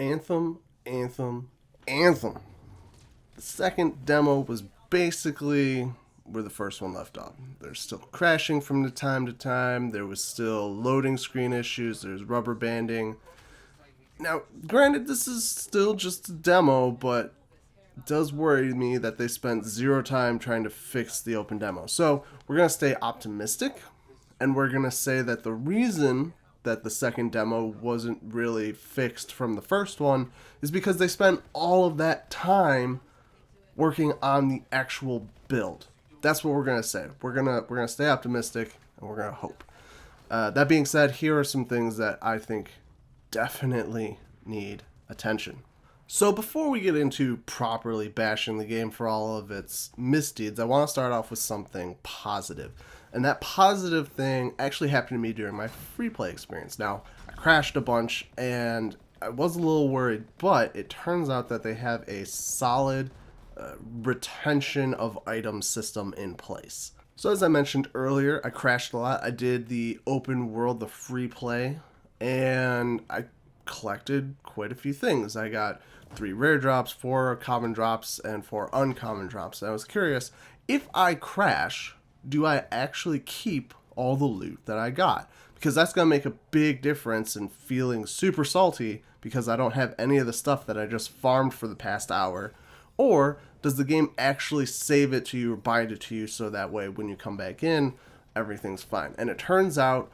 Anthem, Anthem, Anthem. The second demo was basically where the first one left off. There's still crashing from the time to time. There was still loading screen issues. There's rubber banding. Now, granted, this is still just a demo, but it does worry me that they spent zero time trying to fix the open demo. So we're going to stay optimistic, and we're going to say that the reason that the second demo wasn't really fixed from the first one is because they spent all of that time working on the actual build. That's what we're gonna say. We're gonna stay optimistic and we're gonna hope. That being said, here are some things that I think definitely need attention. So before we get into properly bashing the game for all of its misdeeds, I want to start off with something positive. And that positive thing actually happened to me during my free play experience. Now, I crashed a bunch and I was a little worried, but it turns out that they have a solid retention of item system in place. So as I mentioned earlier, I crashed a lot. I did the open world, the free play, and I collected quite a few things. I got 3 rare drops, 4 common drops, and 4 uncommon drops. And I was curious, if I crash, do I actually keep all the loot that I got? Because that's going to make a big difference in feeling super salty because I don't have any of the stuff that I just farmed for the past hour. Or does the game actually save it to you or bind it to you so that way when you come back in, everything's fine? And it turns out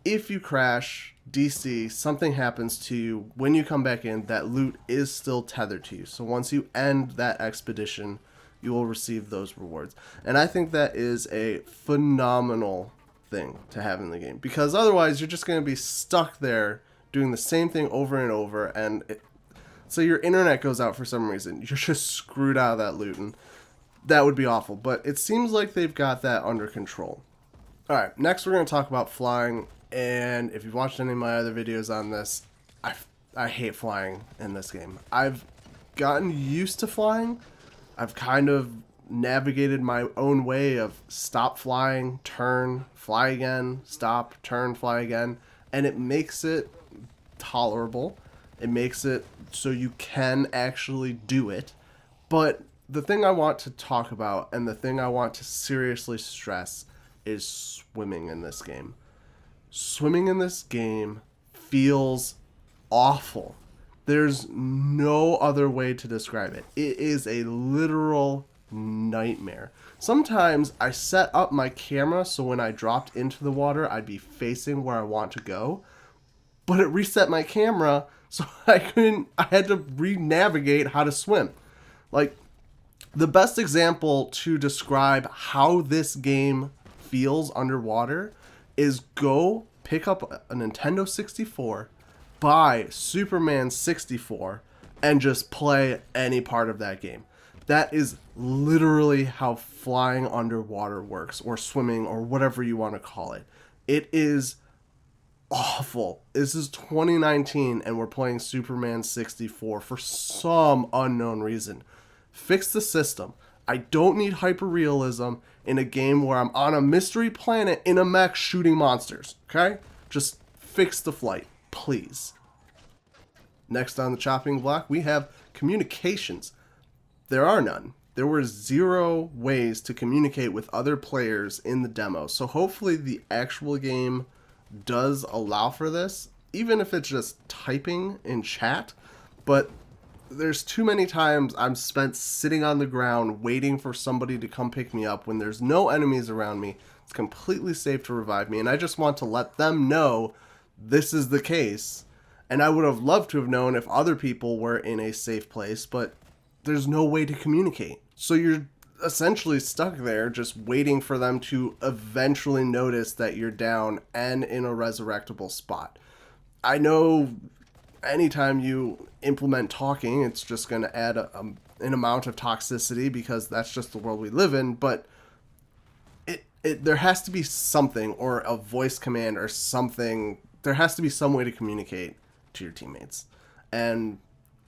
if you crash, DC, something happens to you, when you come back in, that loot is still tethered to you. So once you end that expedition, you will receive those rewards. And I think that is a phenomenal thing to have in the game. Because otherwise, you're just going to be stuck there doing the same thing over and over. And so your internet goes out for some reason. You're just screwed out of that loot. And that would be awful. But it seems like they've got that under control. Alright, next we're going to talk about flying. And if you've watched any of my other videos on this, I hate flying in this game. I've gotten used to flying. I've kind of navigated my own way of stop flying, turn, fly again, stop, turn, fly again. And it makes it tolerable. It makes it so you can actually do it. But the thing I want to talk about and the thing I want to seriously stress is swimming in this game. Swimming in this game feels awful. There's no other way to describe it. It is a literal nightmare. Sometimes I set up my camera so when I dropped into the water, I'd be facing where I want to go. But it reset my camera, so I had to re-navigate how to swim. Like, the best example to describe how this game feels underwater is go pick up a Nintendo 64, buy Superman 64, and just play any part of that game. That is literally how flying underwater works, or swimming, or whatever you want to call it. It is awful. This is 2019 and we're playing Superman 64 for some unknown reason. Fix the system. I don't need hyperrealism in a game where I'm on a mystery planet in a mech shooting monsters, okay? Just fix the flight, please. Next on the chopping block, we have communications. There are none. There were 0 ways to communicate with other players in the demo, so hopefully the actual game does allow for this, even if it's just typing in chat. But there's too many times I'm spent sitting on the ground waiting for somebody to come pick me up when there's no enemies around me. It's completely safe to revive me, and I just want to let them know this is the case. And I would have loved to have known if other people were in a safe place, but there's no way to communicate. So you're essentially stuck there just waiting for them to eventually notice that you're down and in a resurrectable spot. I know anytime you implement talking, it's just going to add an amount of toxicity because that's just the world we live in, but there has to be something, or a voice command or something. There has to be some way to communicate to your teammates. And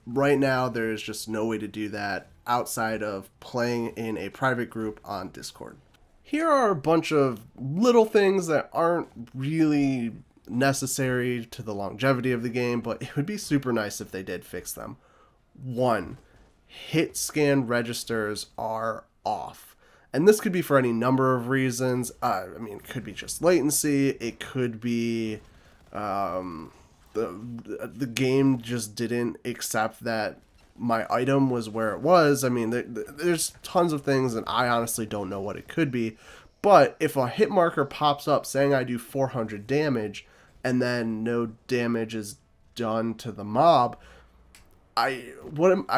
right now, there is just no way to do that outside of playing in a private group on Discord. Here are a bunch of little things that aren't really necessary to the longevity of the game, but it would be super nice if they did fix them. One, hit scan registers are off. And this could be for any number of reasons. I mean, it could be just latency. It could be the game just didn't accept that my item was where it was. I mean, there's tons of things, and I honestly don't know what it could be. But if a hit marker pops up saying I do 400 damage, and then no damage is done to the mob, I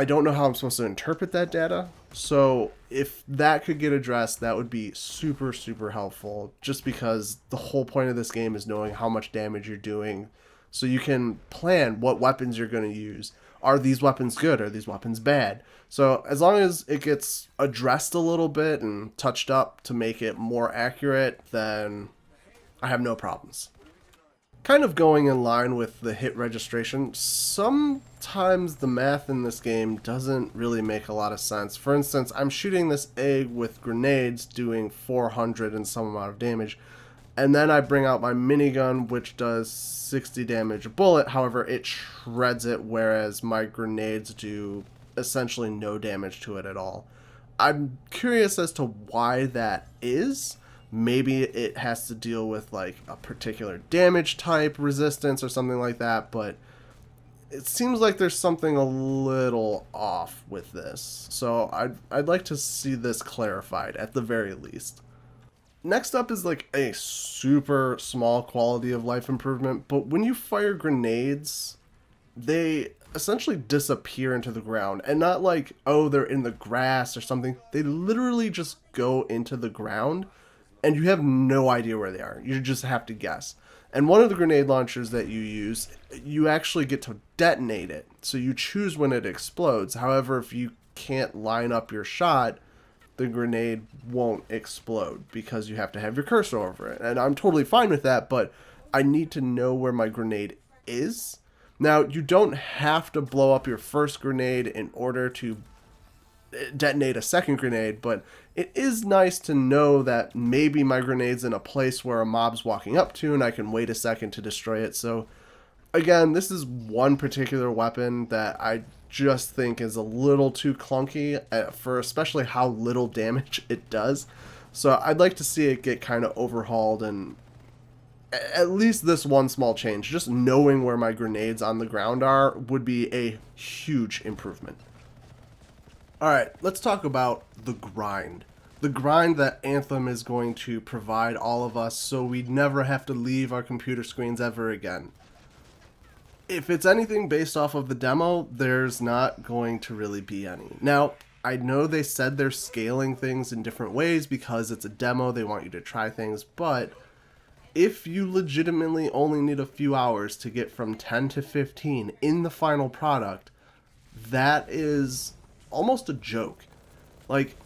don't know how I'm supposed to interpret that data. So if that could get addressed, that would be super, super helpful. Just because the whole point of this game is knowing how much damage you're doing, so you can plan what weapons you're going to use. Are these weapons good? Are these weapons bad? So as long as it gets addressed a little bit and touched up to make it more accurate, then I have no problems. Kind of going in line with the hit registration, sometimes the math in this game doesn't really make a lot of sense. For instance, I'm shooting this egg with grenades doing 400 and some amount of damage, and then I bring out my minigun, which does 60 damage a bullet. However, it shreds it, whereas my grenades do essentially no damage to it at all. I'm curious as to why that is. Maybe it has to deal with like a particular damage type resistance or something like that, but it seems like there's something a little off with this. So I'd like to see this clarified at the very least. Next up is like a super small quality of life improvement, but when you fire grenades, they essentially disappear into the ground, and not like, oh, they're in the grass or something. They literally just go into the ground, and you have no idea where they are. You just have to guess. And one of the grenade launchers that you use, you actually get to detonate it. So you choose when it explodes. However, if you can't line up your shot, the grenade won't explode because you have to have your cursor over it. And I'm totally fine with that, but I need to know where my grenade is. Now, you don't have to blow up your first grenade in order to detonate a second grenade, but it is nice to know that maybe my grenade's in a place where a mob's walking up to and I can wait a second to destroy it. So again, this is one particular weapon that I just think is a little too clunky for especially how little damage it does. So I'd like to see it get kind of overhauled, and at least this one small change, just knowing where my grenades on the ground are, would be a huge improvement. Alright, let's talk about the grind. The grind that Anthem is going to provide all of us so we never have to leave our computer screens ever again. If it's anything based off of the demo, there's not going to really be any. Now, I know they said they're scaling things in different ways because it's a demo, they want you to try things, but if you legitimately only need a few hours to get from 10 to 15 in the final product, that is almost a joke. Like,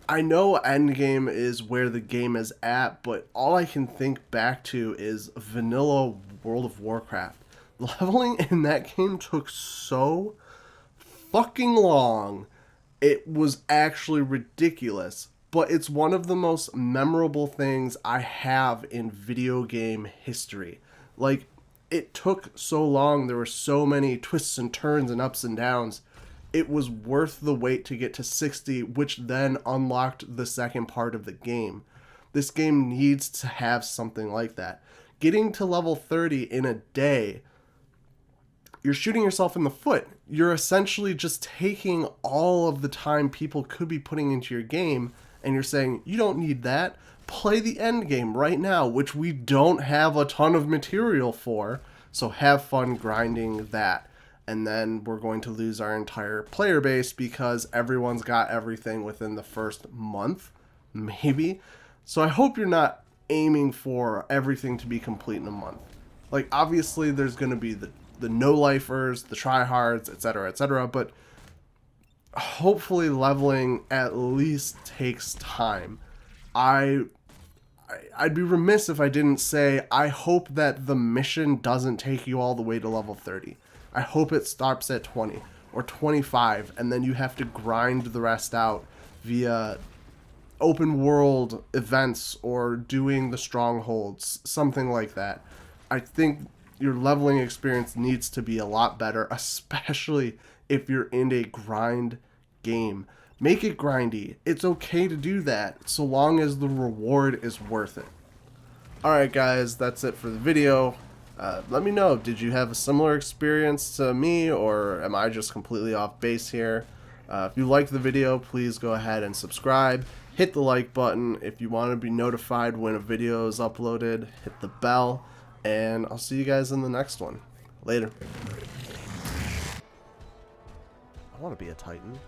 I know endgame is where the game is at, but all I can think back to is vanilla World of Warcraft. Leveling in that game took so fucking long. It was actually ridiculous, but it's one of the most memorable things I have in video game history. Like, it took so long, there were so many twists and turns and ups and downs. It was worth the wait to get to 60, which then unlocked the second part of the game. This game needs to have something like that. Getting to level 30 in a day, you're shooting yourself in the foot. You're essentially just taking all of the time people could be putting into your game, and you're saying, you don't need that. Play the end game right now, which we don't have a ton of material for, so have fun grinding that. And then we're going to lose our entire player base because everyone's got everything within the first month, maybe. So I hope you're not aiming for everything to be complete in a month. Like, obviously there's going to be the no-lifers, the tryhards, etc., but hopefully leveling at least takes time. I'd be remiss if I didn't say I hope that the mission doesn't take you all the way to level 30. I hope it stops at 20 or 25, and then you have to grind the rest out via open world events or doing the strongholds, something like that. I think your leveling experience needs to be a lot better, especially if you're in a grind game. Make it grindy. It's okay to do that, so long as the reward is worth it. Alright guys, that's it for the video. Let me know, did you have a similar experience to me, or am I just completely off base here? If you liked the video, please go ahead and subscribe. Hit the like button. If you want to be notified when a video is uploaded, hit the bell. And I'll see you guys in the next one. Later. I want to be a Titan.